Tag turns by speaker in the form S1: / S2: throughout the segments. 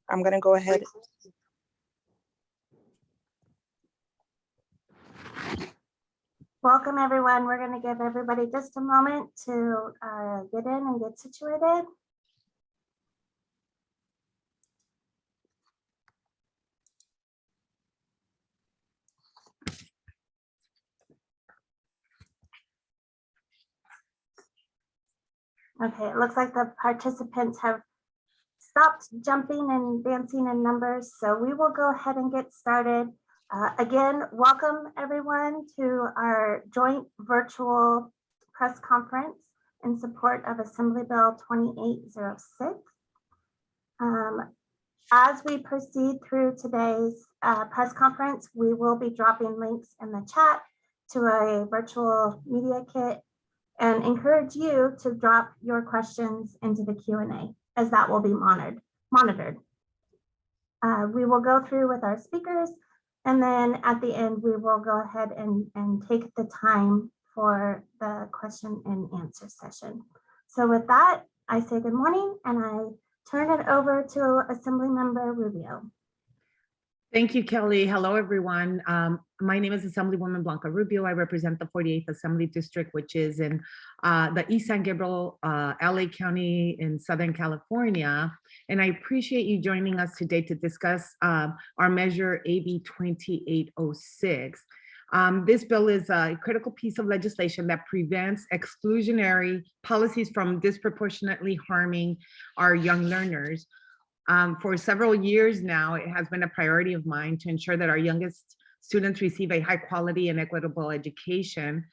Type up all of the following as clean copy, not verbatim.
S1: I'm going to go ahead.
S2: Welcome, everyone. We're going to give everybody just a moment to get in and get situated. Okay, it looks like the participants have stopped jumping and dancing in numbers, so we will go ahead and get started. Again, welcome everyone to our joint virtual press conference in support of Assembly Bill 2806. As we proceed through today's press conference, we will be dropping links in the chat to a virtual media kit and encourage you to drop your questions into the Q&A, as that will be monitored. We will go through with our speakers, and then at the end, we will go ahead and take the time for the question and answer session. So with that, I say good morning, and I turn it over to Assembly Member Rubio.
S3: Thank you, Kelly. Hello, everyone. My name is Assemblywoman Blanca Rubio. I represent the 48th Assembly District, which is in the East San Gabriel, LA County in Southern California. And I appreciate you joining us today to discuss our measure AB 2806. This bill is a critical piece of legislation that prevents exclusionary policies from disproportionately harming our young learners. For several years now, it has been a priority of mine to ensure that our youngest students receive a high quality and equitable education.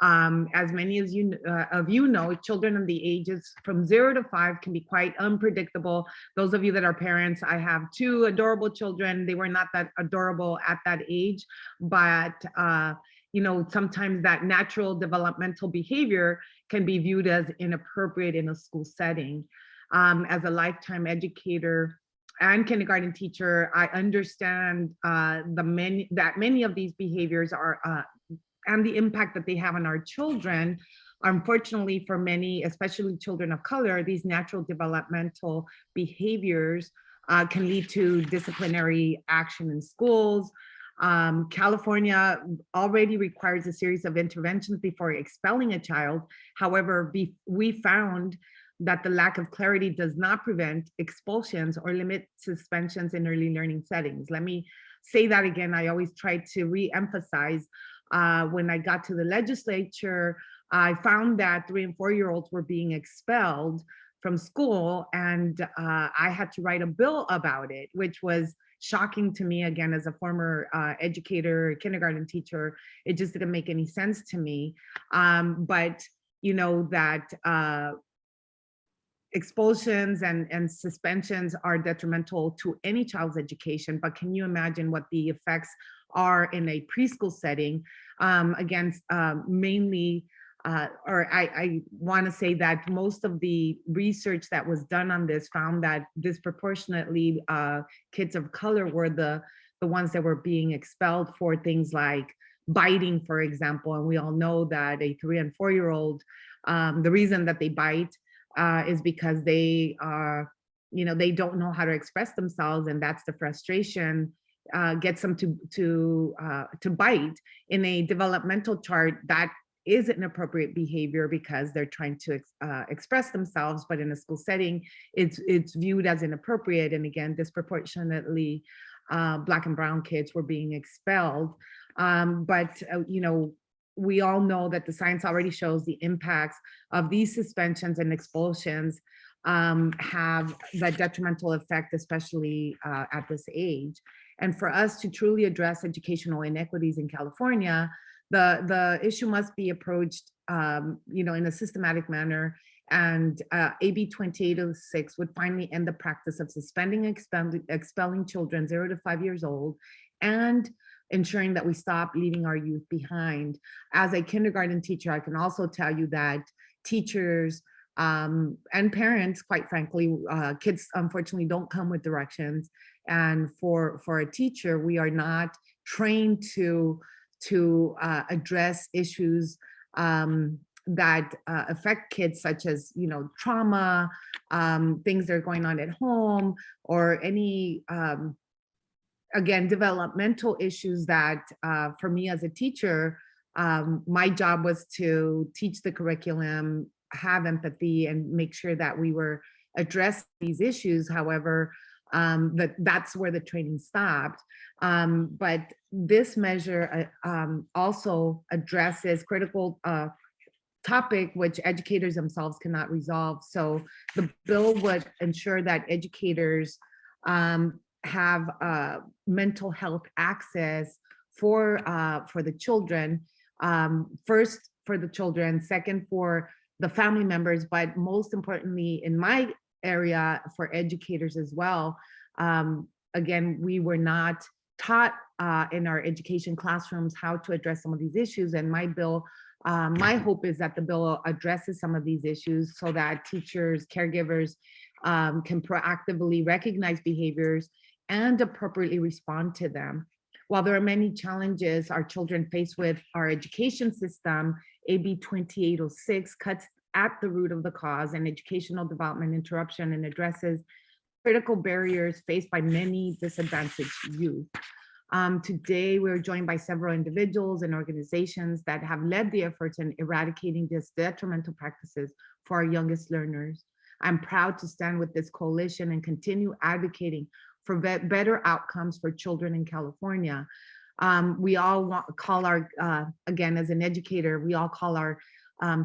S3: As many of you know, children of the ages from 0 to 5 can be quite unpredictable. Those of you that are parents, I have 2 adorable children. They were not that adorable at that age, but you know, sometimes that natural developmental behavior can be viewed as inappropriate in a school setting. As a lifetime educator and kindergarten teacher, I understand that many of these behaviors are and the impact that they have on our children. Unfortunately, for many, especially children of color, these natural developmental behaviors can lead to disciplinary action in schools. California already requires a series of interventions before expelling a child. However, we found that the lack of clarity does not prevent expulsions or limit suspensions in early learning settings. Let me say that again. I always try to re-emphasize. When I got to the legislature, I found that 3- and 4-year-olds were being expelled from school, and I had to write a bill about it, which was shocking to me. Again, as a former educator, kindergarten teacher, it just didn't make any sense to me. But you know that expulsions and suspensions are detrimental to any child's education, but can you imagine what the effects are in a preschool setting? Against mainly, or I want to say that most of the research that was done on this found that disproportionately kids of color were the ones that were being expelled for things like biting, for example. And we all know that a 3- and 4-year-old, the reason that they bite is because they are, you know, they don't know how to express themselves, and that's the frustration gets them to bite. In a developmental chart, that is inappropriate behavior because they're trying to express themselves, but in a school setting, it's viewed as inappropriate. And again, disproportionately, Black and brown kids were being expelled. But you know, we all know that the science already shows the impacts of these suspensions and expulsions have that detrimental effect, especially at this age. And for us to truly address educational inequities in California, the issue must be approached, you know, in a systematic manner. And AB 2806 would finally end the practice of suspending, expelling children 0 to 5 years old, and ensuring that we stop leaving our youth behind. As a kindergarten teacher, I can also tell you that teachers and parents, quite frankly, kids unfortunately don't come with directions. And for a teacher, we are not trained to address issues that affect kids, such as, trauma, things that are going on at home, or any, again, developmental issues that, for me as a teacher, my job was to teach the curriculum, have empathy, and make sure that we were addressing these issues. However, that's where the training stopped. But this measure also addresses critical topic which educators themselves cannot resolve. So the bill would ensure that educators have mental health access for the children. First for the children, second for the family members, but most importantly, in my area, for educators as well. Again, we were not taught in our education classrooms how to address some of these issues, and my hope is that the bill addresses some of these issues so that teachers, caregivers can proactively recognize behaviors and appropriately respond to them. While there are many challenges our children face with our education system, AB 2806 cuts at the root of the cause and educational development interruption, and addresses critical barriers faced by many disadvantaged youth. Today, we're joined by several individuals and organizations that have led the efforts in eradicating these detrimental practices for our youngest learners. I'm proud to stand with this coalition and continue advocating for better outcomes for children in California. We all call our, again, as an educator, we all call our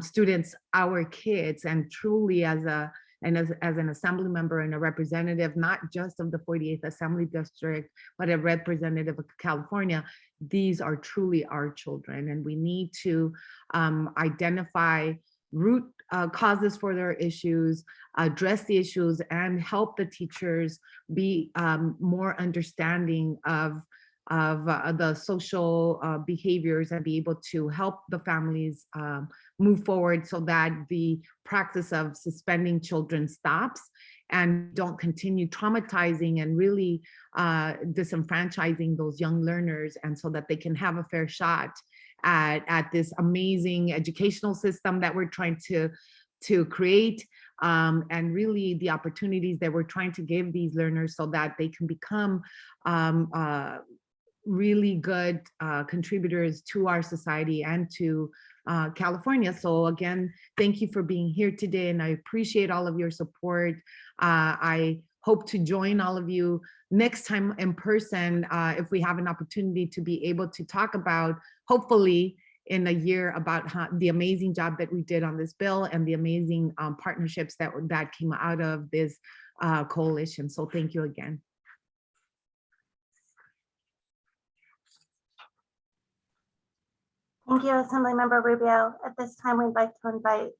S3: students our kids, and truly as an assembly member and a representative, not just of the 48th Assembly District, but a representative of California, these are truly our children. And we need to identify root causes for their issues, address the issues, and help the teachers be more understanding of the social behaviors, and be able to help the families move forward so that the practice of suspending children stops and don't continue traumatizing and really disenfranchising those young learners, and so that they can have a fair shot at this amazing educational system that we're trying to create, and really the opportunities that we're trying to give these learners so that they can become really good contributors to our society and to California. So again, thank you for being here today, and I appreciate all of your support. I hope to join all of you next time in person, if we have an opportunity to be able to talk about, hopefully in a year, about the amazing job that we did on this bill and the amazing partnerships that came out of this coalition. So thank you again.
S2: Thank you, Assemblymember Rubio. At this time, we'd like to invite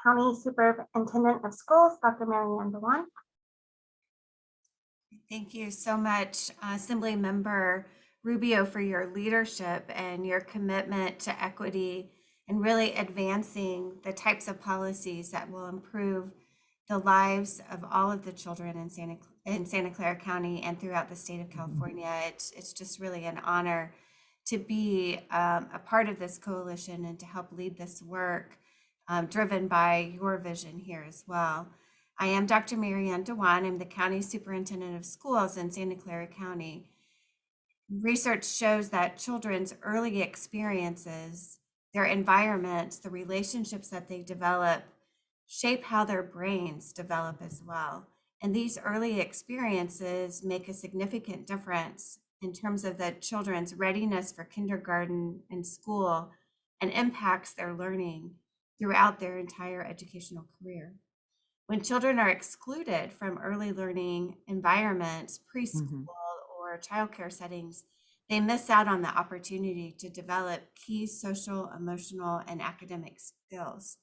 S2: County Superintendent of Schools, Dr. Mary Ann Dewan.
S1: Thank you so much, Assemblymember Rubio, for your leadership and your commitment to equity and really advancing the types of policies that will improve the lives of all of the children in Santa Clara County and throughout the state of California. It's just really an honor to be a part of this coalition and to help lead this work, driven by your vision here as well. I am Dr. Mary Ann Dewan. I'm the County Superintendent of Schools in Santa Clara County. Research shows that children's early experiences, their environments, the relationships that they develop, shape how their brains develop as well. And these early experiences make a significant difference in terms of the children's readiness for kindergarten and school, and impacts their learning throughout their entire educational career. When children are excluded from early learning environments, preschool or childcare settings, they miss out on the opportunity to develop key social, emotional, and academic skills.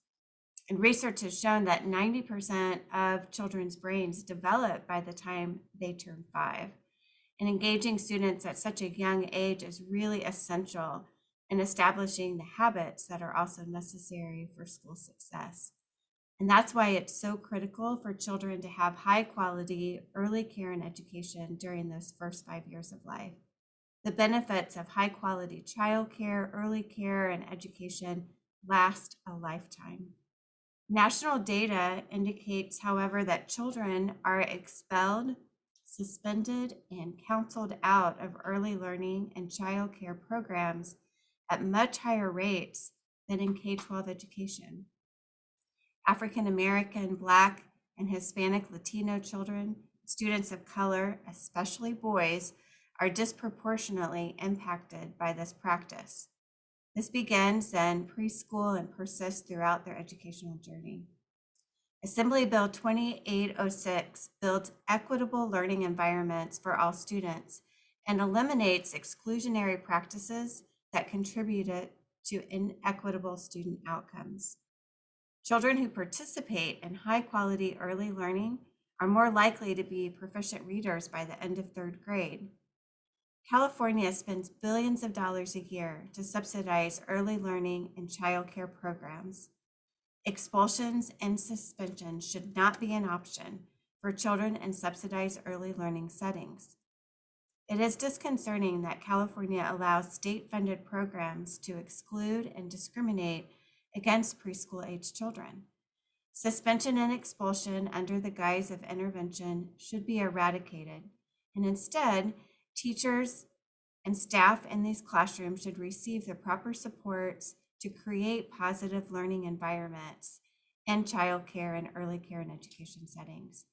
S1: And research has shown that 90% of children's brains develop by the time they turn 5. And engaging students at such a young age is really essential in establishing the habits that are also necessary for school success. And that's why it's so critical for children to have high quality early care and education during those first 5 years of life. The benefits of high quality childcare, early care, and education last a lifetime. National data indicates, however, that children are expelled, suspended, and counseled out of early learning and childcare programs at much higher rates than in K-12 education. African American, Black, and Hispanic Latino children, students of color, especially boys, are disproportionately impacted by this practice. This begins in preschool and persists throughout their educational journey. Assembly Bill 2806 builds equitable learning environments for all students and eliminates exclusionary practices that contributed to inequitable student outcomes. Children who participate in high-quality early learning are more likely to be proficient readers by the end of third grade. California spends billions of dollars a year to subsidize early learning and childcare programs. Expulsions and suspensions should not be an option for children in subsidized early learning settings. It is disconcerting that California allows state-funded programs to exclude and discriminate against preschool-age children. Suspension and expulsion under the guise of intervention should be eradicated, and instead, teachers and staff in these classrooms should receive the proper supports to create positive learning environments in childcare and early care and education settings.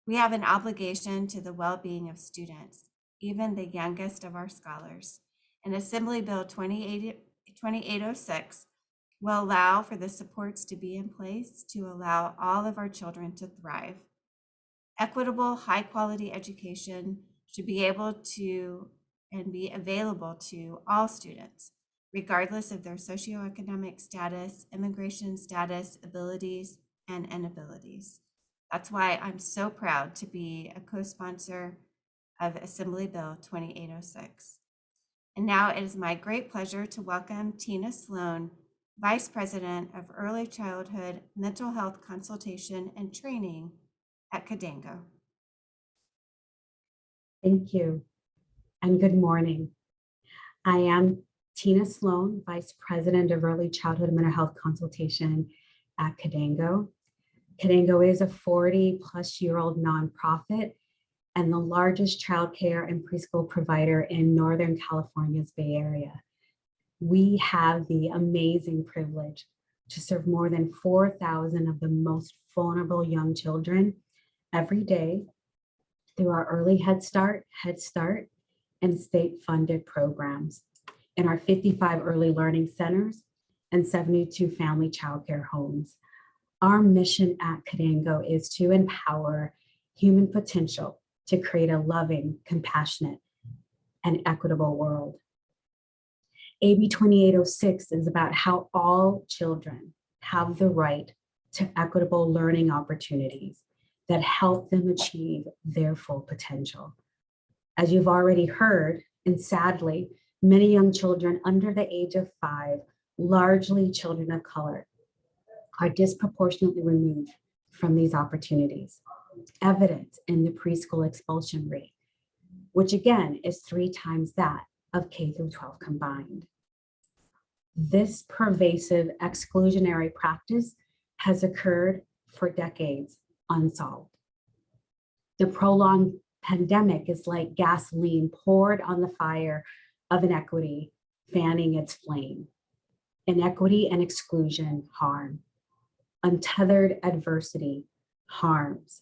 S1: We have an obligation to the well-being of students, even the youngest of our scholars. And Assembly Bill 2806 will allow for the supports to be in place to allow all of our children to thrive. Equitable, high-quality education should be able to and be available to all students, regardless of their socioeconomic status, immigration status, abilities, and inabilities. That's why I'm so proud to be a co-sponsor of Assembly Bill 2806. And now it is my great pleasure to welcome Tina Sloan, Vice President of Early Childhood Mental Health Consultation and Training at Cadango.
S4: Thank you, and good morning. I am Tina Sloan, Vice President of Early Childhood Mental Health Consultation at Cadango. Cadango is a 40-plus-year-old nonprofit and the largest childcare and preschool provider in Northern California's Bay Area. We have the amazing privilege to serve more than 4,000 of the most vulnerable young children every day through our early Head Start, and state-funded programs in our 55 early learning centers and 72 family childcare homes. Our mission at Cadango is to empower human potential to create a loving, compassionate, and equitable world. AB 2806 is about how all children have the right to equitable learning opportunities that help them achieve their full potential. As you've already heard, and sadly, many young children under the age of 5, largely children of color, are disproportionately removed from these opportunities, evident in the preschool expulsion rate, which again is 3 times that of K through 12 combined. This pervasive exclusionary practice has occurred for decades unsolved. The prolonged pandemic is like gasoline poured on the fire of inequity, fanning its flame. Inequity and exclusion harm. Untethered adversity harms.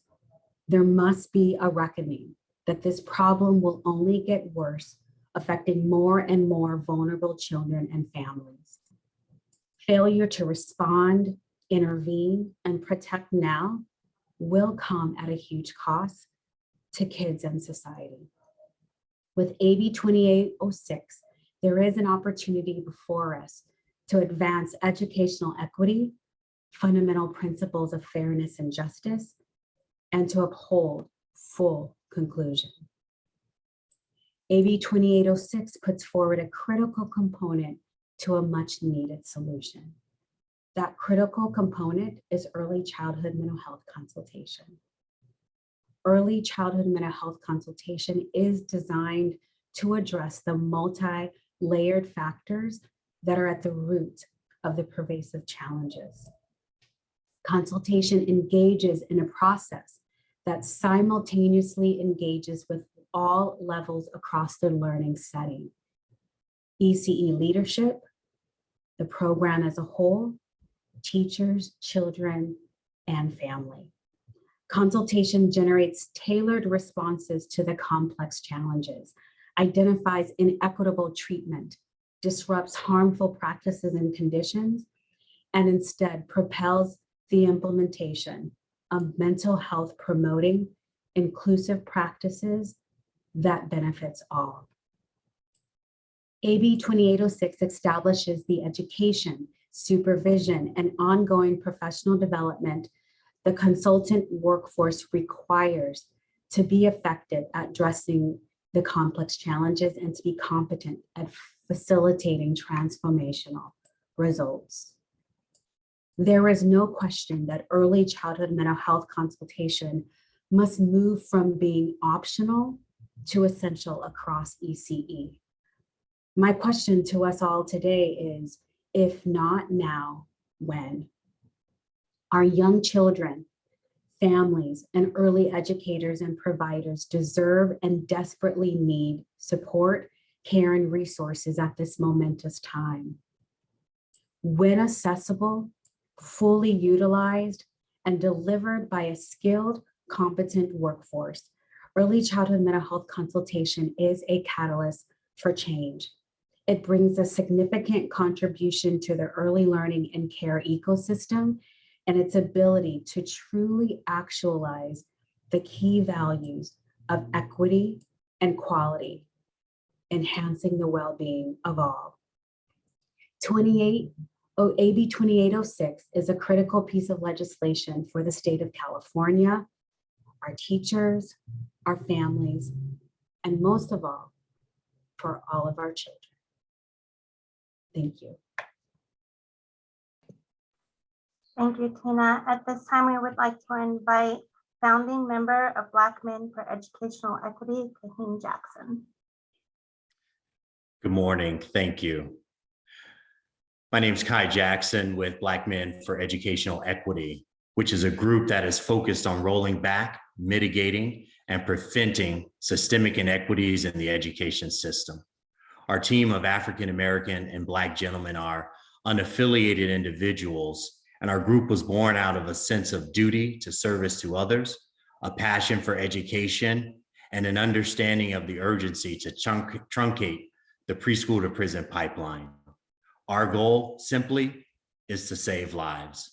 S4: There must be a reckoning that this problem will only get worse, affecting more and more vulnerable children and families. Failure to respond, intervene, and protect now will come at a huge cost to kids and society. With AB 2806, there is an opportunity before us to advance educational equity, fundamental principles of fairness and justice, and to uphold full conclusion. AB 2806 puts forward a critical component to a much needed solution. That critical component is early childhood mental health consultation. Early childhood mental health consultation is designed to address the multi-layered factors that are at the root of the pervasive challenges. Consultation engages in a process that simultaneously engages with all levels across the learning setting. ECE leadership, the program as a whole, teachers, children, and family. Consultation generates tailored responses to the complex challenges, identifies inequitable treatment, disrupts harmful practices and conditions, and instead propels the implementation of mental health promoting inclusive practices that benefits all. AB 2806 establishes the education, supervision, and ongoing professional development the consultant workforce requires to be effective at addressing the complex challenges and to be competent at facilitating transformational results. There is no question that early childhood mental health consultation must move from being optional to essential across ECE. My question to us all today is, if not now, when? Our young children, families, and early educators and providers deserve and desperately need support, care, and resources at this momentous time. When accessible, fully utilized, and delivered by a skilled, competent workforce, early childhood mental health consultation is a catalyst for change. It brings a significant contribution to the early learning and care ecosystem and its ability to truly actualize the key values of equity and quality, enhancing the well-being of all. AB 2806 is a critical piece of legislation for the state of California, our teachers, our families, and most of all, for all of our children. Thank you.
S2: Thank you, Tina. At this time, we would like to invite founding member of Black Men for Educational Equity, Kahim Jackson.
S5: Good morning. Thank you. My name is Kai Jackson with Black Men for Educational Equity, which is a group that is focused on rolling back, mitigating, and preventing systemic inequities in the education system. Our team of African American and Black gentlemen are unaffiliated individuals, and our group was born out of a sense of duty to service to others, a passion for education, and an understanding of the urgency to truncate the preschool to prison pipeline. Our goal simply is to save lives.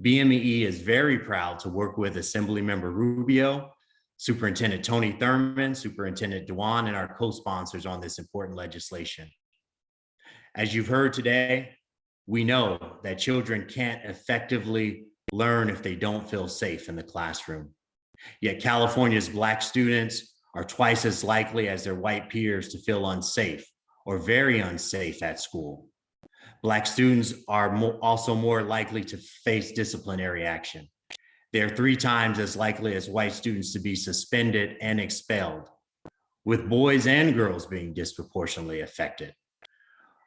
S5: BMEE is very proud to work with Assemblymember Rubio, Superintendent Tony Thurman, Superintendent Dewan, and our co-sponsors on this important legislation. As you've heard today, we know that children can't effectively learn if they don't feel safe in the classroom. Yet California's Black students are twice as likely as their white peers to feel unsafe or very unsafe at school. Black students are also more likely to face disciplinary action. They're 3 times as likely as white students to be suspended and expelled, with boys and girls being disproportionately affected.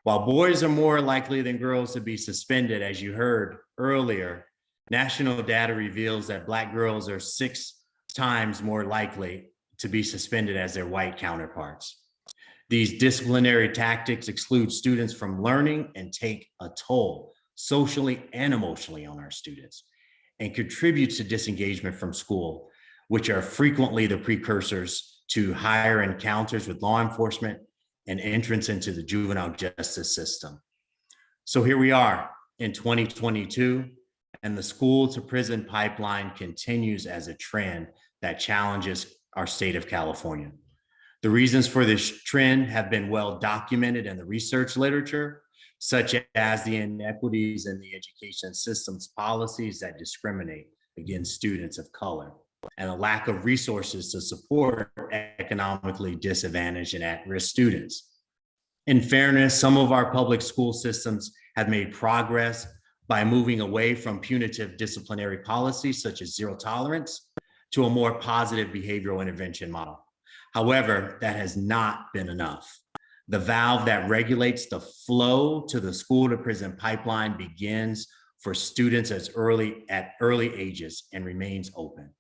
S5: While boys are more likely than girls to be suspended, as you heard earlier, national data reveals that Black girls are 6 times more likely to be suspended as their white counterparts. These disciplinary tactics exclude students from learning and take a toll socially and emotionally on our students, and contribute to disengagement from school, which are frequently the precursors to higher encounters with law enforcement and entrance into the juvenile justice system. So here we are in 2022, and the school to prison pipeline continues as a trend that challenges our state of California. The reasons for this trend have been well documented in the research literature, such as the inequities in the education system's policies that discriminate against students of color, and a lack of resources to support economically disadvantaged and at-risk students. In fairness, some of our public school systems have made progress by moving away from punitive disciplinary policies such as zero tolerance to a more positive behavioral intervention model. However, that has not been enough. The valve that regulates the flow to the school to prison pipeline begins for students at early ages and remains open.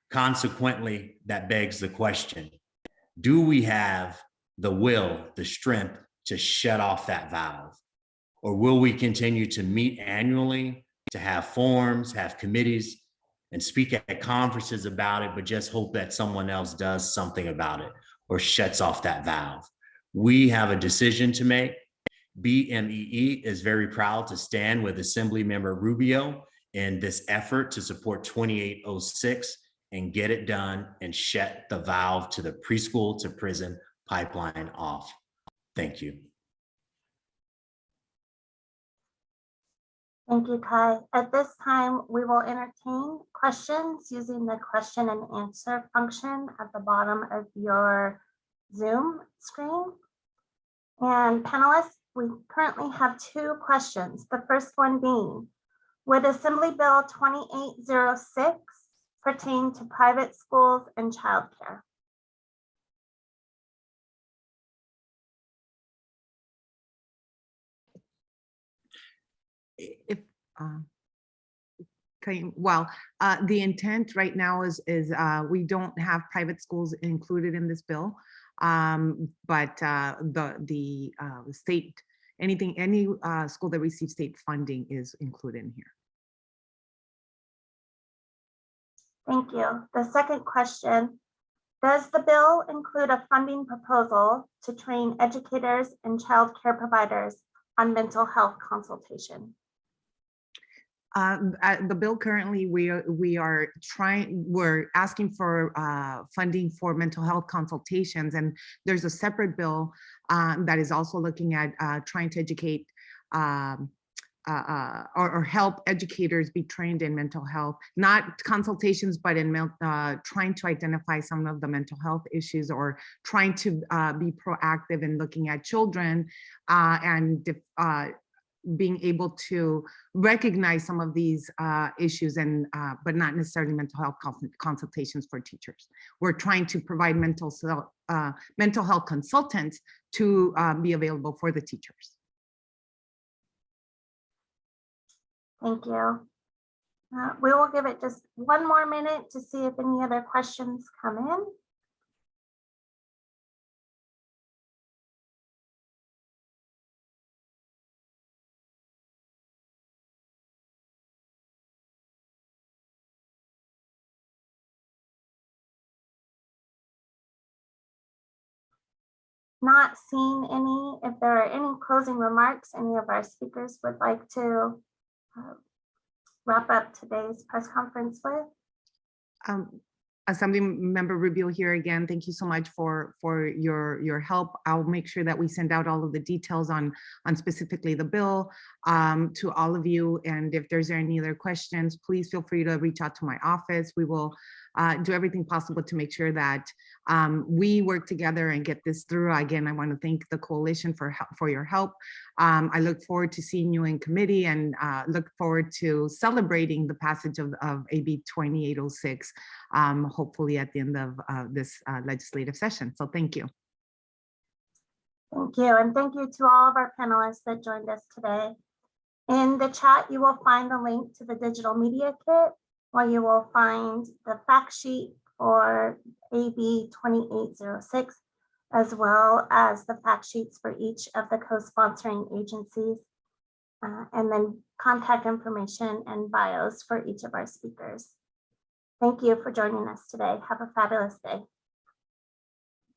S5: Consequently, that begs the question, do we have the will, the strength to shut off that valve? Or will we continue to meet annually, to have forums, have committees, and speak at conferences about it, but just hope that someone else does something about it or shuts off that valve? We have a decision to make. BMEE is very proud to stand with Assemblymember Rubio in this effort to support 2806 and get it done and shut the valve to the preschool to prison pipeline off. Thank you.
S2: Thank you, Kai. At this time, we will entertain questions using the question and answer function at the bottom of your Zoom screen. And panelists, we currently have 2 questions. The first one being, would Assembly Bill 2806 pertain to private schools and childcare?
S3: If okay, well, the intent right now is we don't have private schools included in this bill, but the state, any school that receives state funding is included in here.
S2: Thank you. The second question, does the bill include a funding proposal to train educators and child care providers on mental health consultation?
S3: The bill currently, we're asking for funding for mental health consultations, and there's a separate bill that is also looking at trying to educate or help educators be trained in mental health, not consultations, but in trying to identify some of the mental health issues, or trying to be proactive in looking at children and being able to recognize some of these issues, and but not necessarily mental health consultations for teachers. We're trying to provide mental health consultants to be available for the teachers.
S2: Thank you. We will give it just 1 more minute to see if any other questions come in. Not seeing any. If there are any closing remarks any of our speakers would like to wrap up today's press conference with.
S3: Assemblymember Rubio here again. Thank you so much for your help. I'll make sure that we send out all of the details on specifically the bill to all of you. And if there's any other questions, please feel free to reach out to my office. We will do everything possible to make sure that we work together and get this through. Again, I want to thank the coalition for your help. I look forward to seeing you in committee, and look forward to celebrating the passage of AB 2806, hopefully at the end of this legislative session. So thank you.
S2: Thank you. And thank you to all of our panelists that joined us today. In the chat, you will find the link to the digital media kit, where you will find the fact sheet for AB 2806, as well as the fact sheets for each of the co-sponsoring agencies, and then contact information and bios for each of our speakers. Thank you for joining us today. Have a fabulous day.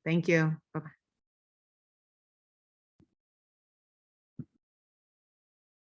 S3: Thank you. Bye-bye.